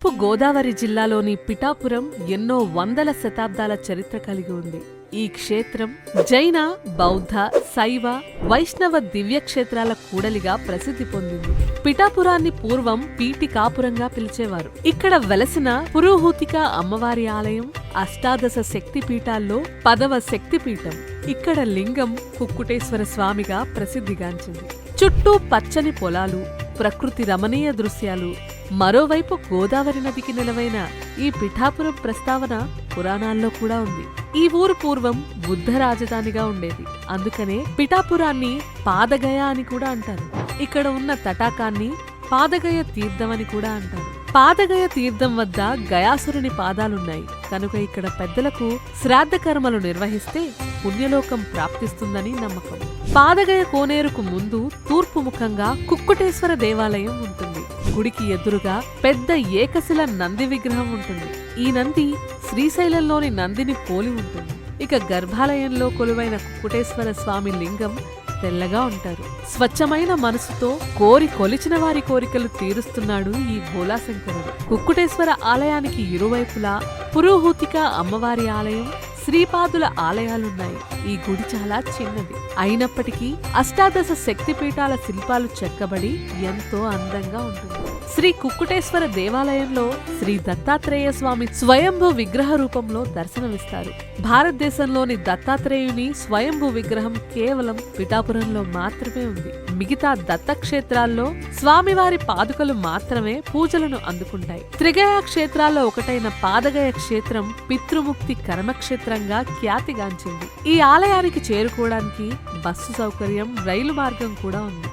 తూర్పు గోదావరి జిల్లాలోని పిఠాపురం ఎన్నో వందల శతాబ్దాల చరిత్ర కలిగి ఉంది. ఈ క్షేత్రం జైన, బౌద్ధ, శైవ, వైష్ణవ దివ్యక్షేత్రాల కూడలిగా ప్రసిద్ధి పొందింది. పిఠాపురాన్ని పూర్వం పీఠికాపురంగా పిలిచేవారు. ఇక్కడ వెలసిన పురోహూతిక అమ్మవారి ఆలయం అష్టాదశ శక్తిపీఠాల్లో 10వ శక్తిపీఠం. ఇక్కడ లింగం కుక్కుటేశ్వర స్వామిగా ప్రసిద్ధిగాంచింది. చుట్టూ పచ్చని పొలాలు, ప్రకృతి రమణీయ దృశ్యాలు. మరోవైపు గోదావరి నదికి నిలవైన ఈ పిఠాపురం ప్రస్తావన పురాణాల్లో కూడా ఉంది. ఈ ఊరు పూర్వం బుద్ధ రాజధానిగా ఉండేది. అందుకనే పిఠాపురాన్ని పాదగయ అని కూడా అంటారు. ఇక్కడ ఉన్న తటాకాన్ని పాదగయ తీర్థం అని కూడా అంటారు. పాదగయ తీర్థం వద్ద గయాసురుని పాదాలున్నాయి కనుక ఇక్కడ పెద్దలకు శ్రాద్ధ కర్మలు నిర్వహిస్తే పుణ్యలోకం ప్రాప్తిస్తుందని నమ్మకం. పాదగయ కోనేరుకు ముందు తూర్పు ముఖంగా కుక్కుటేశ్వర దేవాలయం ఉంటుంది. గుడికి ఎదురుగా పెద్ద ఏకశిల నంది విగ్రహం ఉంటుంది. ఈ నంది శ్రీశైలంలోని నందిని పోలి ఉంటుంది. ఇక గర్భాలయంలో కొలువైన కుక్కుటేశ్వర స్వామి లింగం తెల్లగా ఉంటారు. స్వచ్ఛమైన మనసుతో కొలిచిన వారి కోరికలు తీరుస్తున్నాడు ఈ భోలాశంకరుడు. కుక్కుటేశ్వర ఆలయానికి ఇరువైపులా పురోహూతిక అమ్మవారి ఆలయం, శ్రీపాదుల ఆలయాలున్నాయి. ఈ గుడి చాలా చిన్నది అయినప్పటికీ అష్టాదశ శక్తిపీఠాల శిల్పాలు చెక్కబడి ఎంతో అందంగా ఉంటుంది. శ్రీ కుక్కుటేశ్వర దేవాలయంలో శ్రీ దత్తాత్రేయ స్వామి స్వయంభూ విగ్రహ రూపంలో దర్శనమిస్తారు. భారతదేశంలోని దత్తాత్రేయుని స్వయంభూ విగ్రహం కేవలం పిఠాపురంలో మాత్రమే ఉంది. మిగతా దత్తక్షేత్రాల్లో స్వామివారి పాదుకలు మాత్రమే పూజలను అందుకుంటాయి. త్రిగయ క్షేత్రాల్లో ఒకటైన పాదగయ క్షేత్రం పితృముక్తి కర్మక్షేత్రంగా ఖ్యాతిగాంచింది. ఈ ఆలయానికి చేరుకోవడానికి బస్సు సౌకర్యం, రైలు మార్గం కూడా ఉంది.